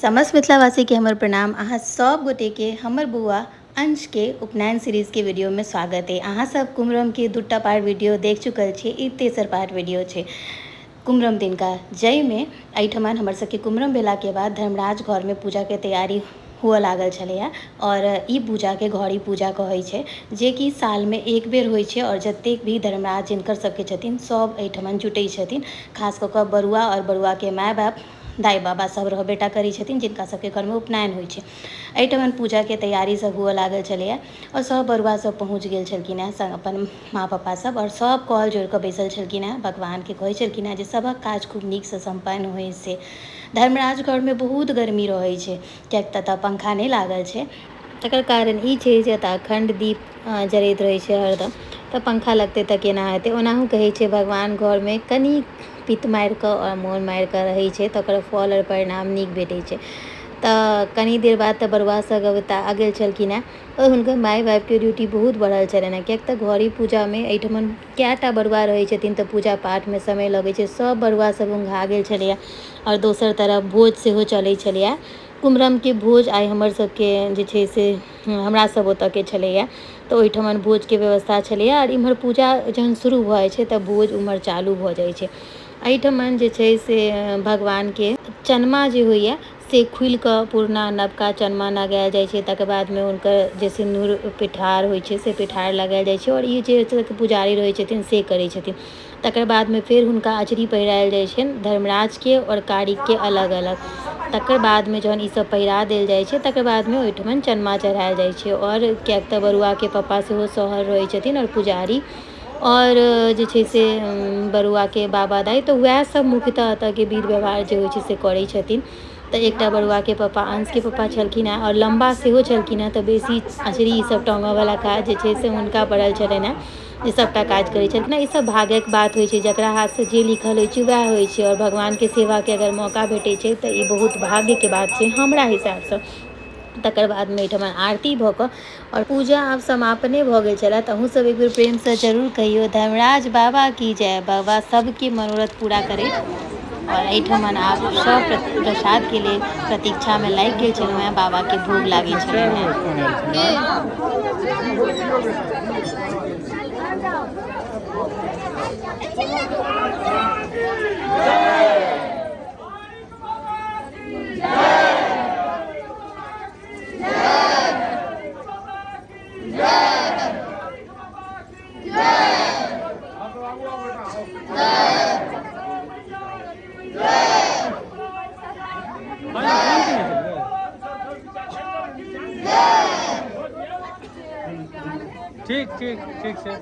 समस्त मिथिलावासी के हमर प्रणाम। अहाँ सब गोटे के हमर बउआ अंश के उपनयन सीरीज के वीडियो में स्वागत है। अहाँ सब कुमरम के दूटा पार्ट वीडियो देख चुकल छे, ई तेसर पार्ट वीडियो छे कुमरम दिन का, जय में एहिठमन हमर सबके कुमरम भेला के बाद धर्मराज घर में पूजा के तैयारी हुआ लागल छलैया। और ई पूजा के घड़ी पूजा कहै छै, जे कि साल में एक बेर होइ छै और जतेक भी धर्मराज जिनकर सबके छथिन सब एहिठमन जुटै छथिन। खास कऽ कऽ बरुआ और बरुआ के माय बाप दाई बाबा सब रह बेटा करै छथिन, जिनका सबके घर में उपनयन होइ छै। एहिठमन पूजा के तैयारी सब हुआ लागल छलैया और सब बरुआ सब पहुँच गेल छलखिन हेँ संग अपन माँ पप्पा सब, और सब कॉल जोड़ कऽ बैसल छलखिन हेँ, भगवान के कहै छलखिन हेँ जे सबक काज खूब नीक से सम्पन्न होइ से। धर्मराज घर में बहुत गर्मी रहै छै, कियाक तऽ पंखा नहीं लागल छै। तकर कारण ई छै जे एतऽ अखंड दीप जरैत रहै छै हरदम, तऽ पंखा लगतै तऽ केना हेतै। ओनाहू कहै छै भगवान घर में कनि पित्त मारि कऽ और मोन मारि कऽ रहै छै तऽ ओकर फल और परिणाम नीक भेटै छै। तऽ कनी देर बाद तऽ बरुआ सब आ गेल छलखिन हेँ, और हुनकर माय बाप के ड्यूटी बहुत बढ़ल छलनि हेँ, कियाक तऽ घड़ी पूजा में एहिठमन कएटा बरुआ रहै छथिन तऽ पूजा पाठ में समय लगै छै। सब बरुआ सब उंघा गेल छलैया और दोसर तरफ भोज सेहो चलै छलैया। कुमरम के भोज आइ हमर सबके जे छै से हमरा सब ओतऽ के छलैया, तऽ ओहिठमन भोज के व्यवस्था छलैया। और इम्हर पूजा जहन शुरू भऽ जाइ छै तऽ भोज उम्हर चालू भऽ जाइ छै। एहिठमन जे छै से भगवान के चनमा जे होइया से खुलि कऽ पुरना नवका चनमा लगायल जाइ छै। तकर बाद में हुनकर जे सिन्दूर पिठार होइ छै से पिठार लगायल जाइ छै, और ई जे पुजारी रहै छथिन से करै छथिन। तकर बाद में फेर हुनका अचरी पहिरायल जाइ छनि, धर्मराज के और कारिक के अलग अलग। तकर बाद में जहन ई सब पहिरा देल जाइ छै तकर बाद में ओहिठमन चनमा चढ़ायल जाइ छै। और कियाक तऽ बरुआ के पप्पा सेहो सहर रहै छथिन और पुजारी, और जे छै से बरुआ के बाबा दाई, तऽ वएह सब मुख्यतः एतऽ के विध व्यवहार जे होइ छै से करै छथिन। तऽ एकटा बरुआ के पप्पा अंश के पप्पा छलखिन हेँ और लम्बा सेहो छलखिन हेँ, तऽ बेसी अचरी ई सब टाँगऽ वाला काज जे छै से हुनका पड़ल छलनि हेँ, जे सबटा काज करै छलखिन हेँ। ई सब भाग्यक बात होइ छै, जकरा हाथ से जे लिखल होइ छै वएह होइ छै, और भगवान के सेवा के अगर मौका भेटै छै तऽ ई बहुत भाग्य के बात छै हमरा हिसाब सँ। तकर बाद में एहिठमन आरती भऽ कऽ और पूजा आब समापने भऽ गेल छलै। तऽ अहूँ सब एक बेर प्रेम से जरूर कहियो धर्मराज बाबा की जय। बाबा सबके मनोरथ पूरा करै। और एहिठमन आब सब प्रसाद के लेल प्रतीक्षा में लागि गेल छलहुँ हेँ, बाबा के भोग लागै छलनि हेँ। ठीक ठीक ठीक से